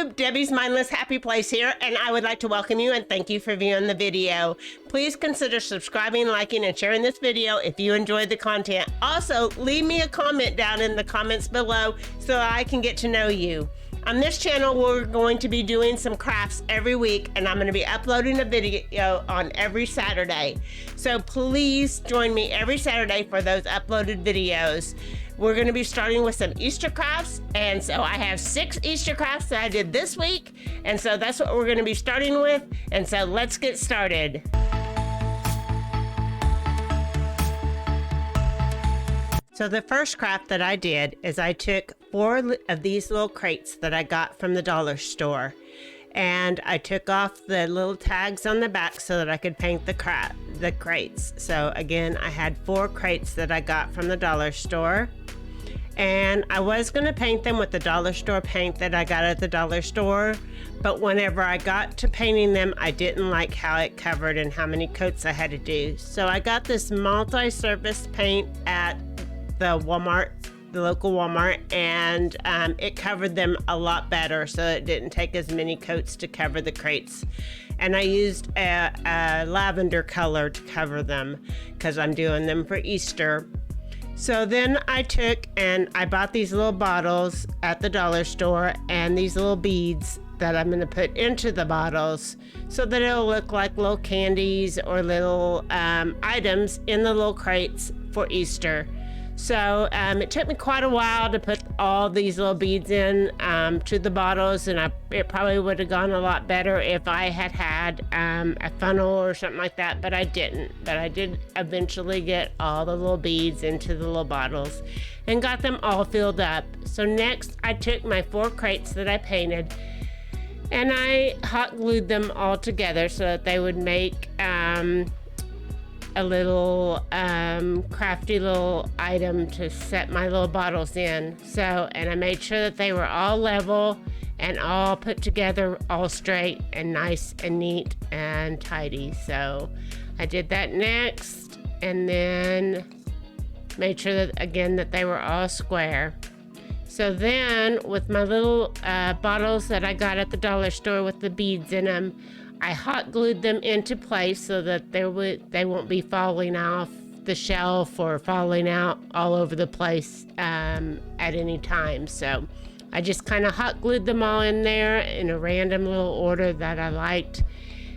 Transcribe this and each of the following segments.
YouTube, Debbie's Mindless Happy Place here, and I would like to welcome you and thank you for viewing the video. Please consider subscribing, liking, and sharing this video if you enjoyed the content. Also, leave me a comment down in the comments below so I can get to know you. On this channel, we're going to be doing some crafts every week, and I'm going to be uploading a video on every Saturday. So please join me every Saturday for those uploaded videos. We're going to be starting with some Easter crafts, and so I have 6 Easter crafts that I did this week, and so that's what we're going to be starting with, and so let's get started. So the first craft that I did is I took 4 of these little crates that I got from the dollar store, and I took off the little tags on the back so that I could paint the crates. So again, I had 4 crates that I got from the dollar store, and I was going to paint them with the dollar store paint that I got at the dollar store, but whenever I got to painting them, I didn't like how it covered and how many coats I had to do. So I got this multi-surface paint at the Walmart, the local Walmart, and it covered them a lot better, so it didn't take as many coats to cover the crates. And I used a lavender color to cover them because I'm doing them for Easter. So then I took and I bought these little bottles at the dollar store and these little beads that I'm going to put into the bottles so that it'll look like little candies or little items in the little crates for Easter. So it took me quite a while to put all these little beads in to the bottles, and it probably would have gone a lot better if I had had a funnel or something like that, but I didn't. But I did eventually get all the little beads into the little bottles and got them all filled up. So next I took my 4 crates that I painted and I hot glued them all together so that they would make a little crafty little item to set my little bottles in. So, and I made sure that they were all level and all put together, all straight and nice and neat and tidy. So I did that next, and then made sure that again that they were all square. So then with my little bottles that I got at the dollar store with the beads in them, I hot glued them into place so that they won't be falling off the shelf or falling out all over the place at any time. So I just kind of hot glued them all in there in a random little order that I liked,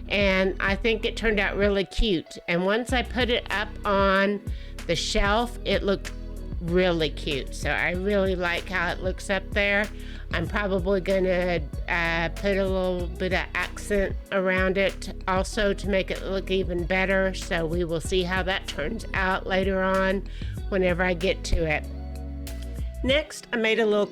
and I think it turned out really cute. And once I put it up on the shelf, it looked really cute. So I really like how it looks up there. I'm probably gonna put a little bit of accent around it also to make it look even better. So we will see how that turns out later on whenever I get to it. Next, I made a little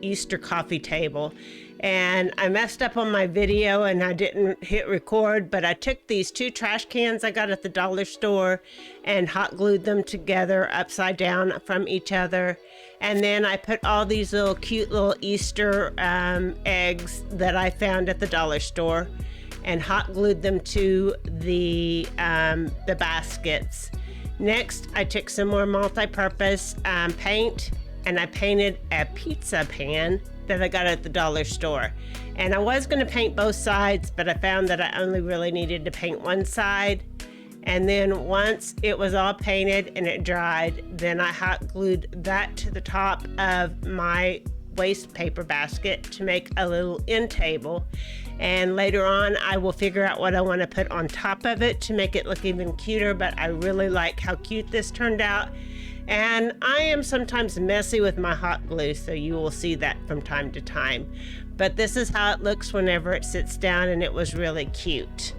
Easter coffee table, and I messed up on my video and I didn't hit record, but I took these 2 trash cans I got at the dollar store and hot glued them together upside down from each other. And then I put all these little cute little Easter eggs that I found at the dollar store and hot glued them to the baskets. Next, I took some more multi-purpose paint, and I painted a pizza pan that I got at the dollar store. And I was going to paint both sides, but I found that I only really needed to paint one side. And then once it was all painted and it dried, then I hot glued that to the top of my waste paper basket to make a little end table. And later on I will figure out what I want to put on top of it to make it look even cuter, but I really like how cute this turned out. And I am sometimes messy with my hot glue, so you will see that from time to time. But this is how it looks whenever it sits down, and it was really cute.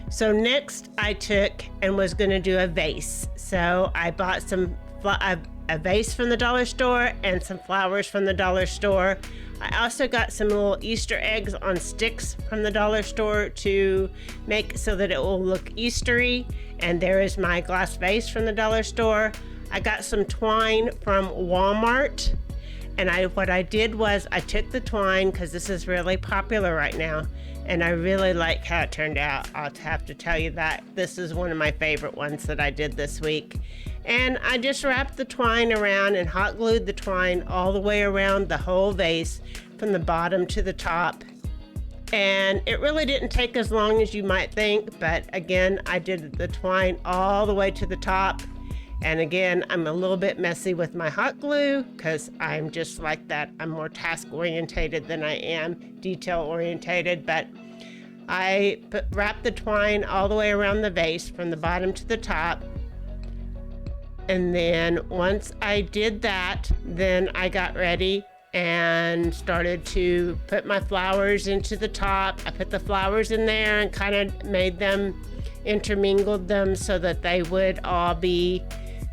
So next I took and was going to do a vase. So I bought a vase from the dollar store and some flowers from the dollar store. I also got some little Easter eggs on sticks from the dollar store to make so that it will look Eastery. And there is my glass vase from the dollar store. I got some twine from Walmart, and what I did was I took the twine, because this is really popular right now, and I really like how it turned out. I'll have to tell you that this is one of my favorite ones that I did this week. And I just wrapped the twine around and hot glued the twine all the way around the whole vase from the bottom to the top. And it really didn't take as long as you might think, but again, I did the twine all the way to the top. And again, I'm a little bit messy with my hot glue because I'm just like that. I'm more task orientated than I am detail orientated, but I wrapped the twine all the way around the vase from the bottom to the top. And then once I did that, then I got ready and started to put my flowers into the top. I put the flowers in there and kind of made them, intermingled them so that they would all be.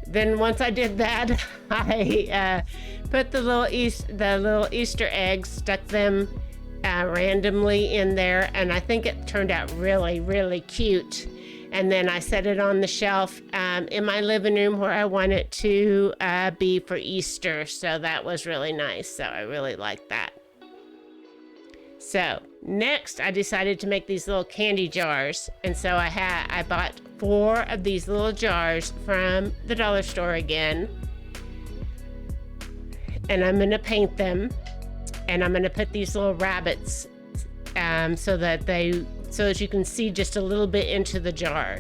Then once I did that, I put the little Easter eggs, stuck them randomly in there, and I think it turned out really, really cute. And then I set it on the shelf in my living room where I want it to be for Easter. So that was really nice. So I really liked that. So next I decided to make these little candy jars. And so I bought 4 of these little jars from the dollar store again. And I'm gonna paint them. And I'm gonna put these little rabbits so that you can see just a little bit into the jar.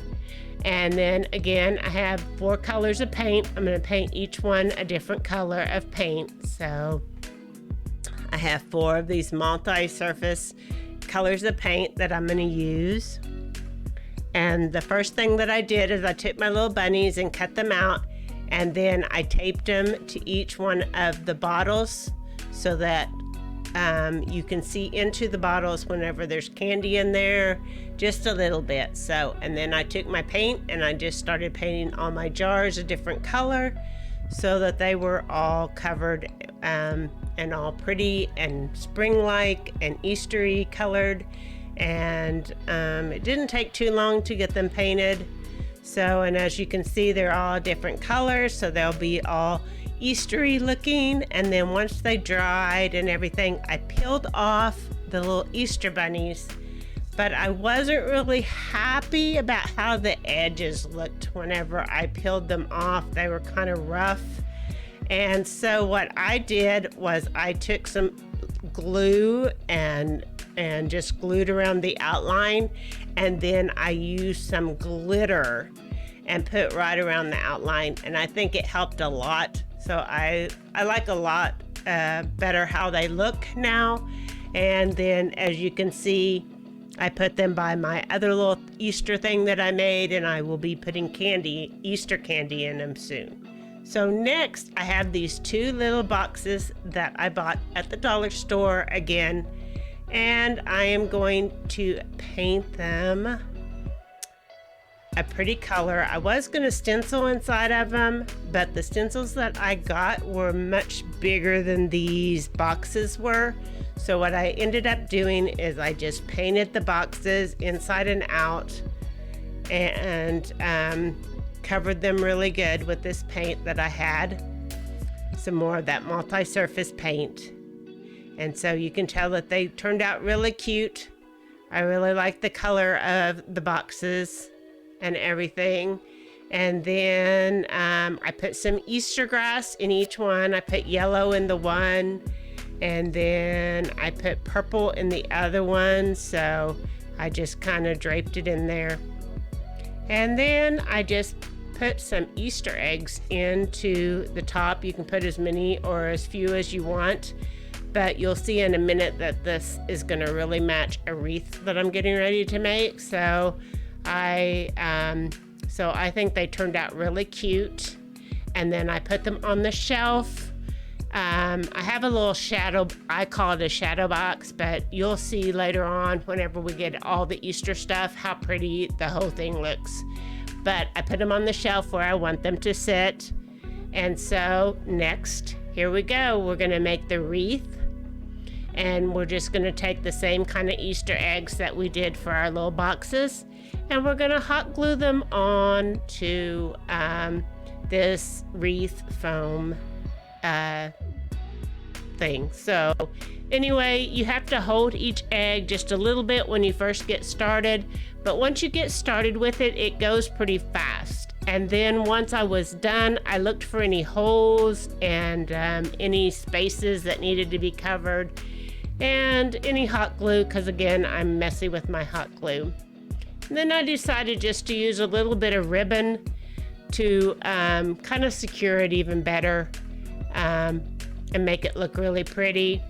And then again, I have 4 colors of paint. I'm going to paint each one a different color of paint. So I have 4 of these multi-surface colors of paint that I'm going to use. And the first thing that I did is I took my little bunnies and cut them out, and then I taped them to each one of the bottles so that you can see into the bottles whenever there's candy in there, just a little bit. So, and then I took my paint and I just started painting all my jars a different color so that they were all covered and all pretty and spring-like and Eastery colored. And it didn't take too long to get them painted. So, and as you can see, they're all different colors, so they'll be all Eastery looking. And then once they dried and everything, I peeled off the little Easter bunnies, but I wasn't really happy about how the edges looked whenever I peeled them off. They were kind of rough. And so what I did was I took some glue and just glued around the outline, and then I used some glitter and put right around the outline, and I think it helped a lot. So I like a lot better how they look now. And then as you can see, I put them by my other little Easter thing that I made, and I will be putting candy, Easter candy in them soon. So next I have these 2 little boxes that I bought at the dollar store again, and I am going to paint them a pretty color. I was going to stencil inside of them, but the stencils that I got were much bigger than these boxes were. So what I ended up doing is I just painted the boxes inside and out and covered them really good with this paint that I had, some more of that multi-surface paint. And so you can tell that they turned out really cute. I really like the color of the boxes and everything. And then I put some Easter grass in each one. I put yellow in the one, and then I put purple in the other one. So I just kind of draped it in there. And then I just put some Easter eggs into the top. You can put as many or as few as you want, but you'll see in a minute that this is going to really match a wreath that I'm getting ready to make. So I think they turned out really cute. And then I put them on the shelf. I have a little shadow, I call it a shadow box, but you'll see later on whenever we get all the Easter stuff how pretty the whole thing looks. But I put them on the shelf where I want them to sit. And so next, here we go. We're gonna make the wreath. And we're just gonna take the same kind of Easter eggs that we did for our little boxes, and we're gonna hot glue them on to this wreath foam thing. So anyway, you have to hold each egg just a little bit when you first get started, but once you get started with it, it goes pretty fast. And then once I was done, I looked for any holes and any spaces that needed to be covered. and any hot glue, because again, I'm messy with my hot glue. And then I decided just to use a little bit of ribbon to kind of secure it even better and make it look really pretty.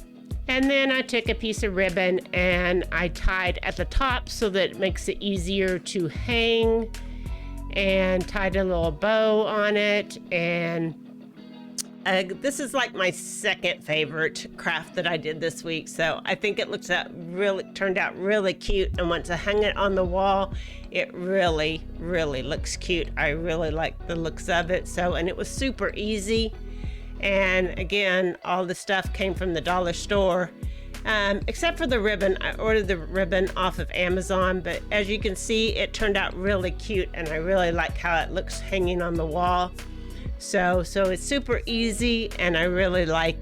And then I took a piece of ribbon and I tied at the top so that it makes it easier to hang, and tied a little bow on it. And this is like my second favorite craft that I did this week, so I think it turned out really cute. And once I hung it on the wall, it really looks cute. I really like the looks of it. And it was super easy. And again, all the stuff came from the dollar store, except for the ribbon. I ordered the ribbon off of Amazon, but as you can see, it turned out really cute, and I really like how it looks hanging on the wall. So it's super easy, and I really like